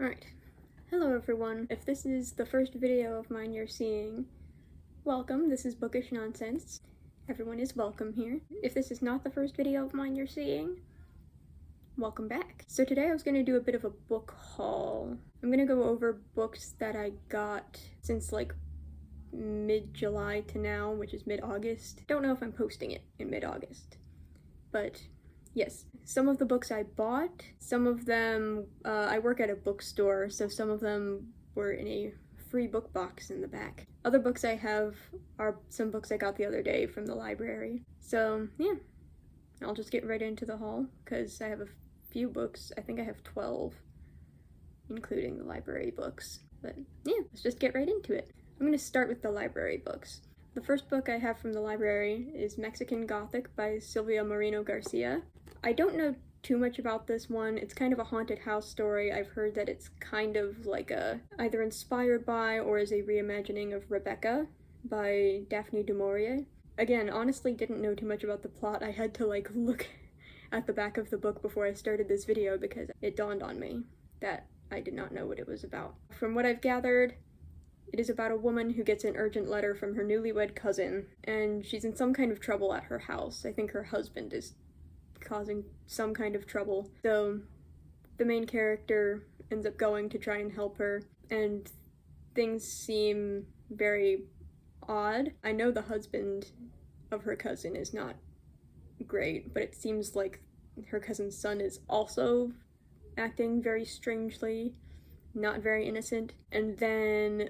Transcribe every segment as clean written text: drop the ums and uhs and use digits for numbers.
Alright, hello everyone. If this is the first video of mine you're seeing, welcome, this is Bookish Nonsense. Everyone is welcome here. If this is not the first video of mine you're seeing, welcome back. So today I was going to do a bit of a book haul. I'm going to go over books that I got since like mid-July to now, which is mid-August. Don't know if I'm posting it in mid-August, but yes, some of the books I bought, some of them, I work at a bookstore, so some of them were in a free book box in the back. Other books I have are some books I got the other day from the library. So yeah, I'll just get right into the haul, because I have a few books. I think I have 12, including the library books. But yeah, let's just get right into it. I'm going to start with the library books. The first book I have from the library is Mexican Gothic by Silvia Moreno Garcia. I don't know too much about this one. It's kind of a haunted house story. I've heard that it's kind of like either inspired by or is a reimagining of Rebecca by Daphne du Maurier. Again, honestly didn't know too much about the plot. I had to like look at the back of the book before I started this video because it dawned on me that I did not know what it was about. From what I've gathered, it is about a woman who gets an urgent letter from her newlywed cousin, and she's in some kind of trouble at her house. I think her husband is causing some kind of trouble. So the main character ends up going to try and help her, and things seem very odd. I know the husband of her cousin is not great, but it seems like her cousin's son is also acting very strangely, not very innocent. And then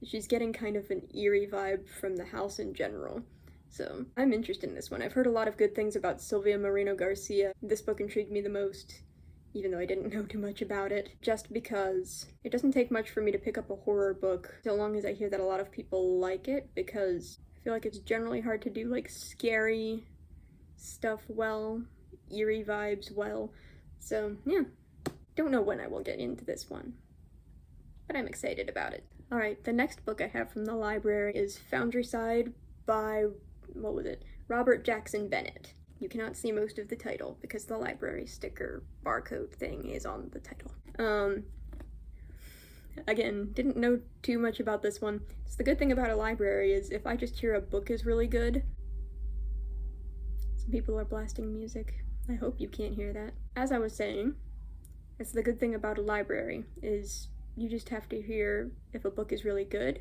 she's getting kind of an eerie vibe from the house in general. So I'm interested in this one. I've heard a lot of good things about Silvia Moreno Garcia. This book intrigued me the most, even though I didn't know too much about it, just because it doesn't take much for me to pick up a horror book, so long as I hear that a lot of people like it, because I feel like it's generally hard to do like scary stuff well, eerie vibes well. So yeah, don't know when I will get into this one, but I'm excited about it. Alright, the next book I have from the library is Foundryside by, what was it? Robert Jackson Bennett. You cannot see most of the title because the library sticker barcode thing is on the title. Again, didn't know too much about this one. So the good thing about a library is if I just hear a book is really good, some people are blasting music. I hope you can't hear that. As I was saying, that's the good thing about a library, is you just have to hear if a book is really good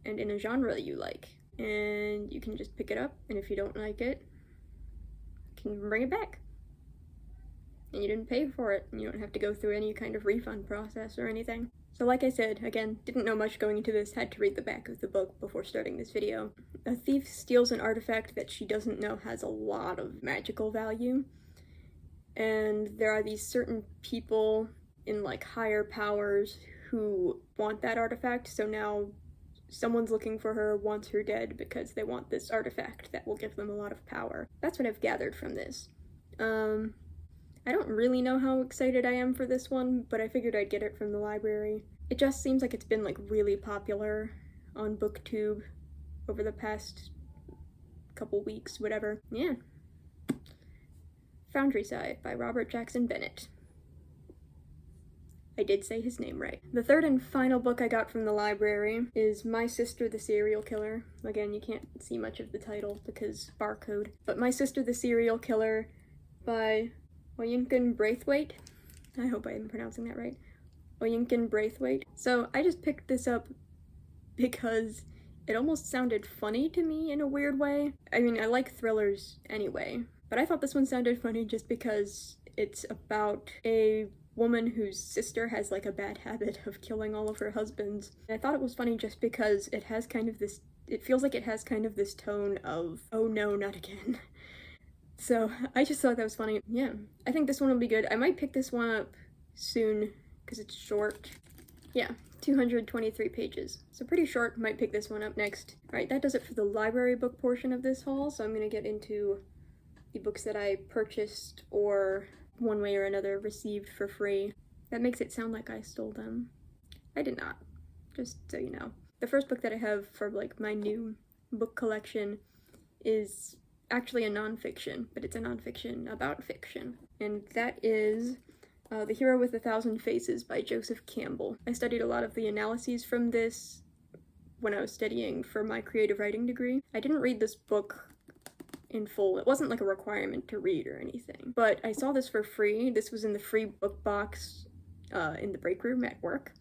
and in a genre you like. And you can just pick it up, and if you don't like it, you can bring it back. And you didn't pay for it, and you don't have to go through any kind of refund process or anything. So like I said, again, didn't know much going into this, had to read the back of the book before starting this video. A thief steals an artifact that she doesn't know has a lot of magical value. And there are these certain people in like higher powers who want that artifact, so now someone's looking for her, wants her dead because they want this artifact that will give them a lot of power. That's what I've gathered from this. I don't really know how excited I am for this one, but I figured I'd get it from the library. It just seems like it's been like really popular on BookTube over the past couple weeks, whatever. Yeah. Foundryside by Robert Jackson Bennett. I did say his name right. The third and final book I got from the library is My Sister the Serial Killer. Again, you can't see much of the title because barcode. But My Sister the Serial Killer by Oyinkan Braithwaite. I hope I'm pronouncing that right. Oyinkan Braithwaite. So I just picked this up because it almost sounded funny to me in a weird way. I mean, I like thrillers anyway, but I thought this one sounded funny just because it's about a woman whose sister has like a bad habit of killing all of her husbands. And I thought it was funny just because it has kind of this, it feels like it has kind of this tone of, oh no, not again. So I just thought that was funny. Yeah, I think this one will be good. I might pick this one up soon because it's short. Yeah, 223 pages. So pretty short, might pick this one up next. Alright, that does it for the library book portion of this haul, so I'm gonna get into the books that I purchased or one way or another received for free. That makes it sound like I stole them. I did not, just so you know. The first book that I have for like my new book collection is actually a nonfiction, but it's a nonfiction about fiction. And that is The Hero with a Thousand Faces by Joseph Campbell. I studied a lot of the analyses from this when I was studying for my creative writing degree. I didn't read this book in full. It wasn't like a requirement to read or anything, but I saw this for free. This was in the free book box in the break room at work,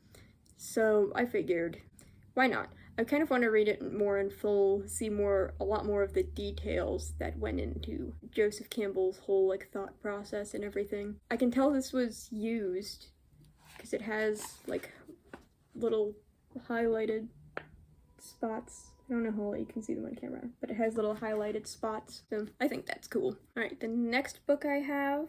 so I figured, why not? I kind of want to read it more in full, see a lot more of the details that went into Joseph Campbell's whole like thought process and everything. I can tell this was used because it has like little highlighted spots. I don't know how well you can see them on camera, but it has little highlighted spots, so I think that's cool. Alright, the next book I have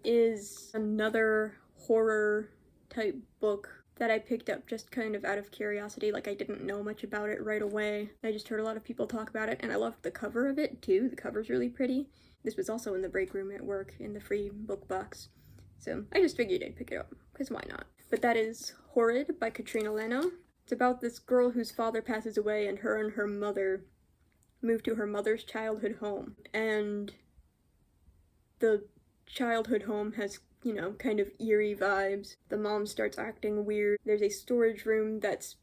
is another horror type book that I picked up just kind of out of curiosity. Like, I didn't know much about it right away. I just heard a lot of people talk about it, and I loved the cover of it too. The cover's really pretty. This was also in the break room at work in the free book box, so I just figured I'd pick it up, because why not? But that is Horrid by Katrina Leno. It's about this girl whose father passes away, and her mother move to her mother's childhood home. And the childhood home has, you know, kind of eerie vibes. The mom starts acting weird. There's a storage room that's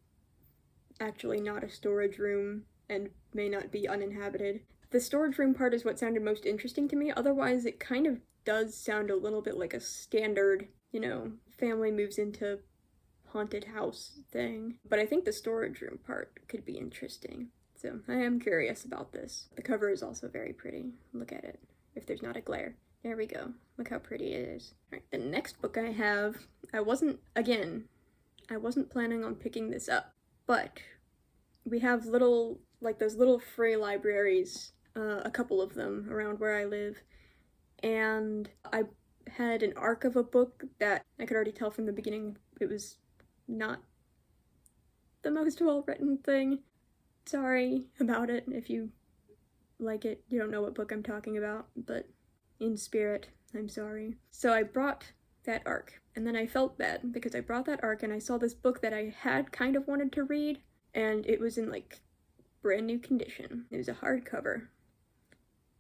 actually not a storage room and may not be uninhabited. The storage room part is what sounded most interesting to me. Otherwise, it kind of does sound a little bit like a standard, you know, family moves into haunted house thing. But I think the storage room part could be interesting. So I am curious about this. The cover is also very pretty. Look at it, if there's not a glare. There we go. Look how pretty it is. Alright, the next book I have, I wasn't planning on picking this up, but we have those little free libraries, a couple of them around where I live, and I had an arc of a book that I could already tell from the beginning it was not the most well-written thing. Sorry about it if you like it. You don't know what book I'm talking about, but in spirit, I'm sorry. So I brought that arc, and then I felt bad because I brought that arc and I saw this book that I had kind of wanted to read, and it was in like brand new condition. It was a hardcover,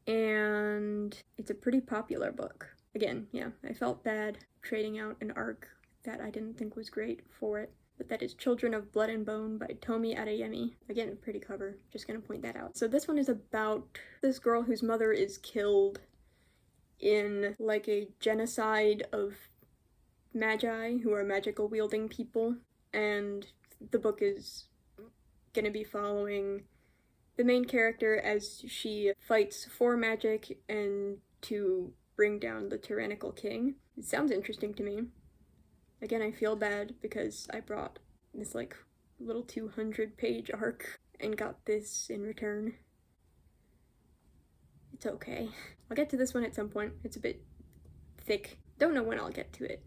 and it's a pretty popular book. Again, yeah, I felt bad trading out an arc that I didn't think was great for it. But that is Children of Blood and Bone by Tomi Adeyemi. Again, a pretty cover, just gonna point that out. So this one is about this girl whose mother is killed in like a genocide of magi, who are magical wielding people, and the book is gonna be following the main character as she fights for magic and to bring down the tyrannical king. It sounds interesting to me. Again, I feel bad because I brought this like little 200-page arc and got this in return. It's okay. I'll get to this one at some point. It's a bit thick. Don't know when I'll get to it,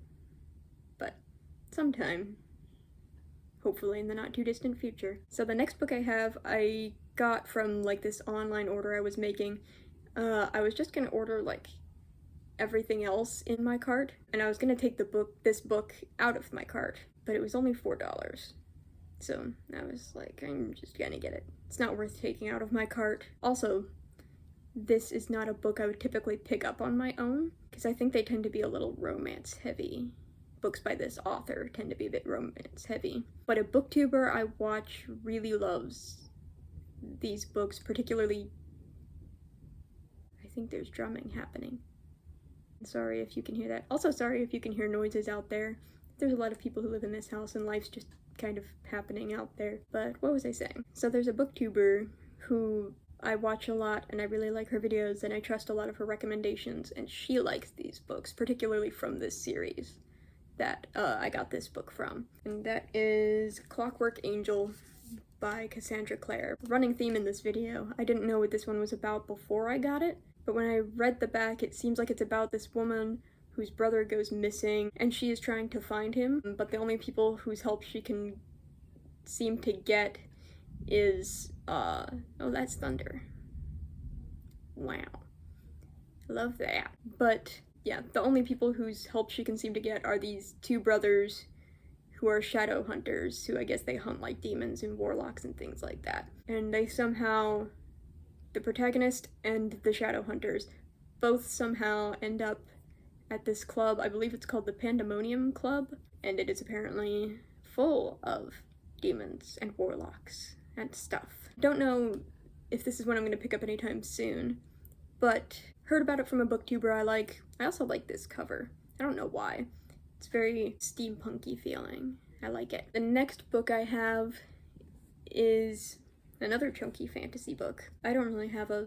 but sometime. Hopefully in the not too distant future. So the next book I have, I got from like this online order I was making. I was just gonna order like everything else in my cart, and I was gonna take this book out of my cart, but it was only $4. So I was like, I'm just gonna get it. It's not worth taking out of my cart. Also, this is not a book I would typically pick up on my own, because I think they tend to be a little romance heavy. Books by this author tend to be a bit romance heavy. But a booktuber I watch really loves these books, particularly, I think there's drumming happening. Sorry if you can hear that. Also sorry if you can hear noises out there. There's a lot of people who live in this house and life's just kind of happening out there. But what was I saying? So there's a booktuber who I watch a lot and I really like her videos and I trust a lot of her recommendations, and she likes these books, particularly from this series that I got this book from. And that is Clockwork Angel by Cassandra Clare. Running theme in this video. I didn't know what this one was about before I got it, but when I read the back, it seems like it's about this woman whose brother goes missing, and she is trying to find him, but the only people whose help she can seem to get is, oh, that's thunder. Wow. Love that. But, yeah, the only people whose help she can seem to get are these two brothers who are shadow hunters, who I guess they hunt, like, demons and warlocks and things like that. And they somehow, the protagonist and the shadow hunters both somehow end up at this club. I believe it's called the Pandemonium Club, and it is apparently full of demons and warlocks and stuff. Don't know if this is one I'm going to pick up anytime soon, but heard about it from a booktuber I like. I also like this cover. I don't know why. It's very steampunky feeling. I like it. The next book I have is another chunky fantasy book. I don't really have a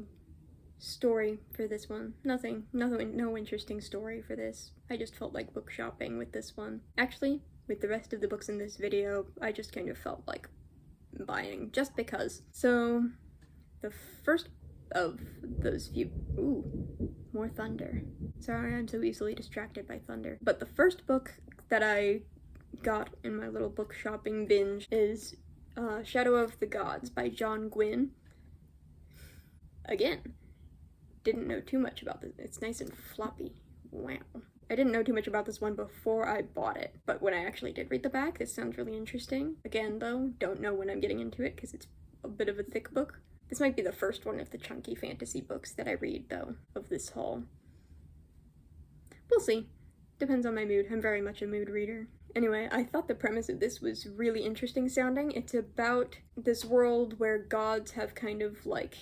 story for this one. No interesting story for this. I just felt like book shopping with this one. Actually, with the rest of the books in this video, I just kind of felt like buying just because. So, the first of those few— ooh, more thunder. Sorry, I'm so easily distracted by thunder. But the first book that I got in my little book shopping binge is Shadow of the Gods by John Gwynne. Again, didn't know too much about this. It's nice and floppy. Wow. I didn't know too much about this one before I bought it, but when I actually did read the back, this sounds really interesting. Again, though, don't know when I'm getting into it because it's a bit of a thick book. This might be the first one of the chunky fantasy books that I read, though, of this haul. We'll see. Depends on my mood. I'm very much a mood reader. Anyway, I thought the premise of this was really interesting sounding. It's about this world where gods have kind of like,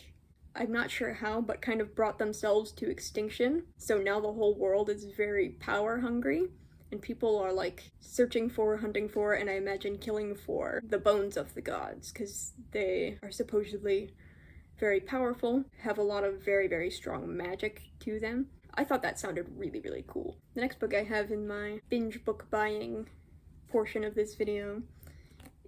I'm not sure how, but kind of brought themselves to extinction. So now the whole world is very power hungry, and people are like searching for, hunting for, and I imagine killing for the bones of the gods, because they are supposedly very powerful, have a lot of very, very strong magic to them. I thought that sounded really, really cool. The next book I have in my binge book buying portion of this video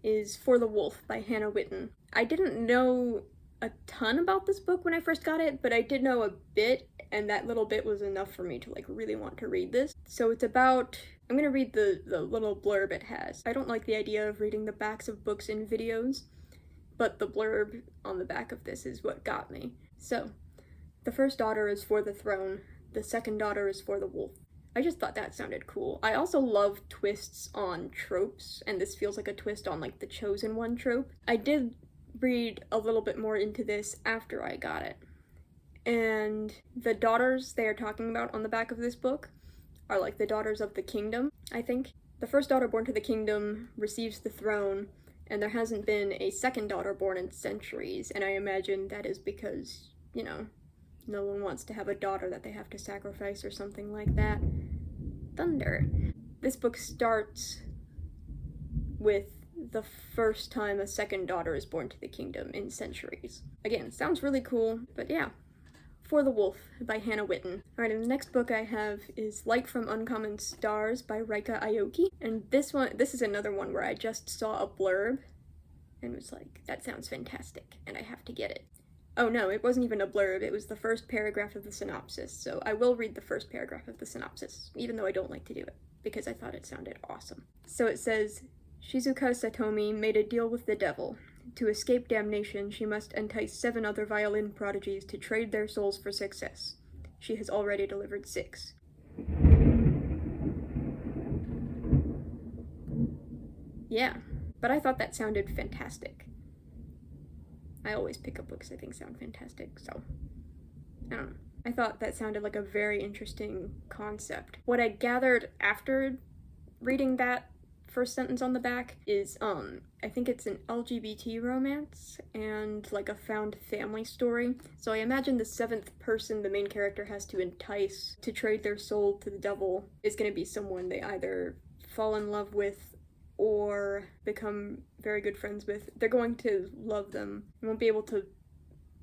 is For the Wolf by Hannah Witten. I didn't know a ton about this book when I first got it, but I did know a bit, and that little bit was enough for me to like really want to read this. So it's about— I'm gonna read the little blurb it has. I don't like the idea of reading the backs of books in videos, but the blurb on the back of this is what got me. So, the first daughter is for the throne, the second daughter is for the wolf. I just thought that sounded cool. I also love twists on tropes, and this feels like a twist on like the chosen one trope. I did read a little bit more into this after I got it, and the daughters they are talking about on the back of this book are like the daughters of the kingdom, I think. The first daughter born to the kingdom receives the throne, and there hasn't been a second daughter born in centuries, and I imagine that is because, you know, no one wants to have a daughter that they have to sacrifice or something like that. Thunder. This book starts with the first time a second daughter is born to the kingdom in centuries. Again, sounds really cool, but yeah. For the Wolf by Hannah Witten. Alright, and the next book I have is Light from Uncommon Stars by Rika Aoki. And this is another one where I just saw a blurb and was like, that sounds fantastic, and I have to get it. Oh no, it wasn't even a blurb, it was the first paragraph of the synopsis, so I will read the first paragraph of the synopsis, even though I don't like to do it, because I thought it sounded awesome. So it says, Shizuka Satomi made a deal with the devil. To escape damnation, she must entice 7 other violin prodigies to trade their souls for success. She has already delivered 6. Yeah, but I thought that sounded fantastic. I always pick up books I think sound fantastic, so I don't know. I thought that sounded like a very interesting concept. What I gathered after reading that first sentence on the back is, I think it's an LGBT romance and like a found family story. So I imagine the 7th person the main character has to entice to trade their soul to the devil is going to be someone they either fall in love with or become very good friends with. They're going to love them and won't be able to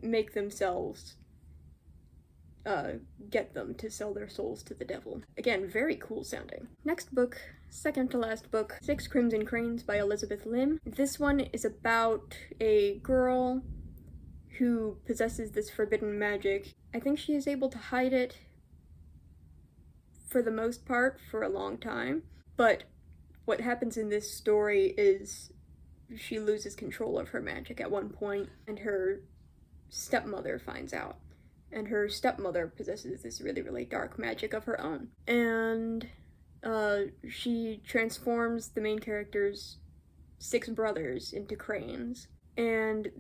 make themselves get them to sell their souls to the devil. Again, very cool sounding. Next book, second to last book, 6 Crimson Cranes by Elizabeth Lim. This one is about a girl who possesses this forbidden magic. I think she is able to hide it for the most part for a long time, but what happens in this story is she loses control of her magic at one point, and her stepmother finds out. And her stepmother possesses this really, really dark magic of her own. And she transforms the main character's 6 brothers into cranes. And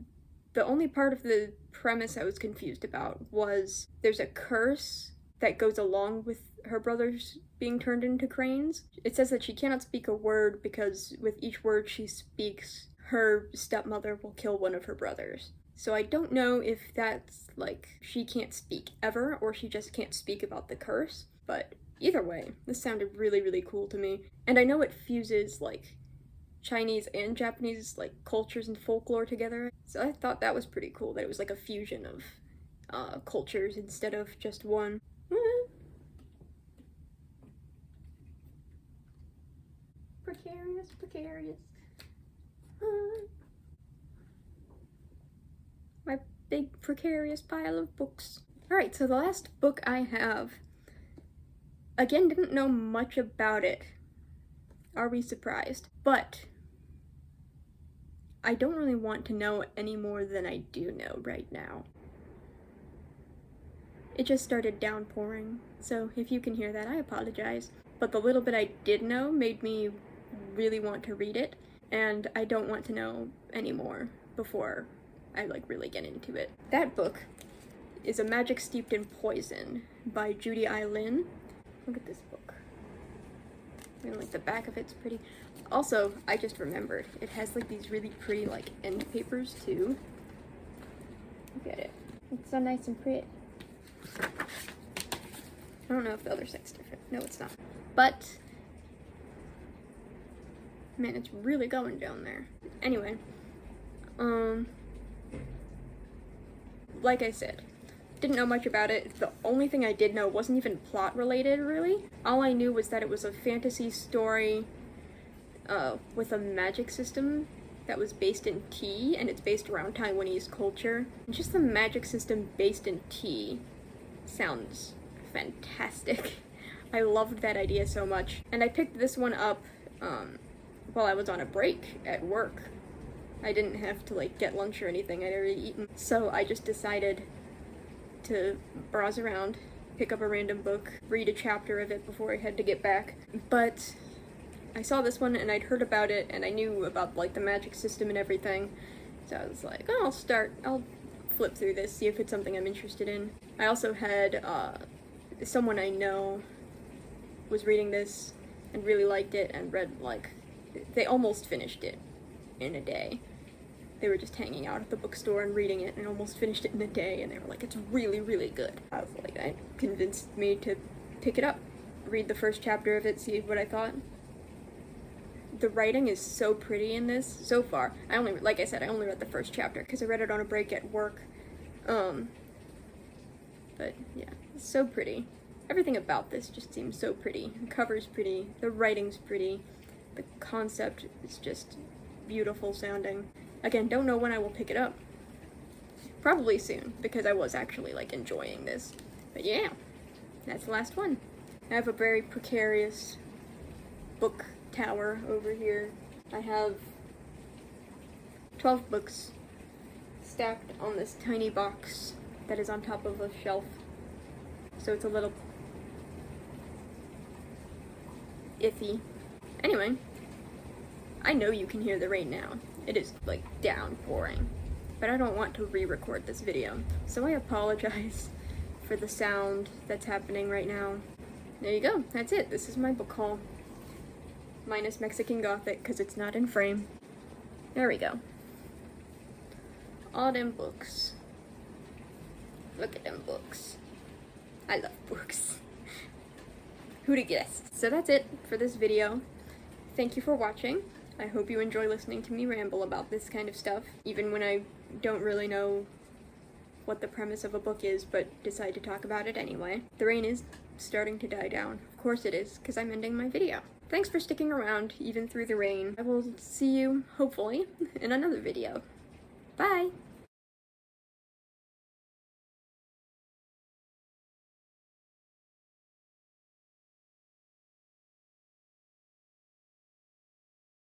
the only part of the premise I was confused about was there's a curse that goes along with her brothers being turned into cranes. It says that she cannot speak a word because with each word she speaks, her stepmother will kill one of her brothers. So I don't know if that's like she can't speak ever or she just can't speak about the curse, but either way, this sounded really, really cool to me. And I know it fuses like Chinese and Japanese like cultures and folklore together, so I thought that was pretty cool that it was like a fusion of cultures instead of just one. Precarious, precarious. My big precarious pile of books. Alright, so the last book I have, again, didn't know much about it. Are we surprised? But I don't really want to know any more than I do know right now. It just started downpouring, so if you can hear that, I apologize. But the little bit I did know made me really want to read it, and I don't want to know anymore before I like really get into it. That book is A Magic Steeped in Poison by Judy I. Lin. Look at this book. And like the back of it's pretty. Also, I just remembered, it has like these really pretty like end papers too. Look at it. It's so nice and pretty. I don't know if the other side's different. No, it's not. But man, it's really going down there. Anyway, like I said, didn't know much about it. The only thing I did know wasn't even plot related, really. All I knew was that it was a fantasy story with a magic system that was based in tea, and it's based around Taiwanese culture. And just the magic system based in tea sounds fantastic. I loved that idea so much. And I picked this one up while I was on a break at work. I didn't have to like get lunch or anything, I'd already eaten. So I just decided to browse around, pick up a random book, read a chapter of it before I had to get back. But I saw this one and I'd heard about it and I knew about like the magic system and everything. So I was like, oh, I'll flip through this, see if it's something I'm interested in. I also had someone I know was reading this and really liked it and read like, they almost finished it in a day. They were just hanging out at the bookstore and reading it and almost finished it in a day, and they were like, it's really, really good. I was like, that convinced me to pick it up, read the first chapter of it, see what I thought. The writing is so pretty in this, so far. Like I said, I only read the first chapter because I read it on a break at work. But yeah, it's so pretty. Everything about this just seems so pretty. The cover's pretty, the writing's pretty, the concept is just beautiful sounding. Again, don't know when I will pick it up. Probably soon, because I was actually like enjoying this. But yeah, that's the last one. I have a very precarious book tower over here. I have 12 books stacked on this tiny box that is on top of a shelf. So it's a little iffy. Anyway, I know you can hear the rain now. It is like downpouring, but I don't want to re-record this video, so I apologize for the sound that's happening right now. There you go, that's it. This is my book haul. Minus Mexican Gothic, because it's not in frame. There we go. All them books. Look at them books. I love books. Who'da guessed? So that's it for this video. Thank you for watching. I hope you enjoy listening to me ramble about this kind of stuff, even when I don't really know what the premise of a book is, but decide to talk about it anyway. The rain is starting to die down. Of course it is, because I'm ending my video. Thanks for sticking around, even through the rain. I will see you, hopefully, in another video. Bye!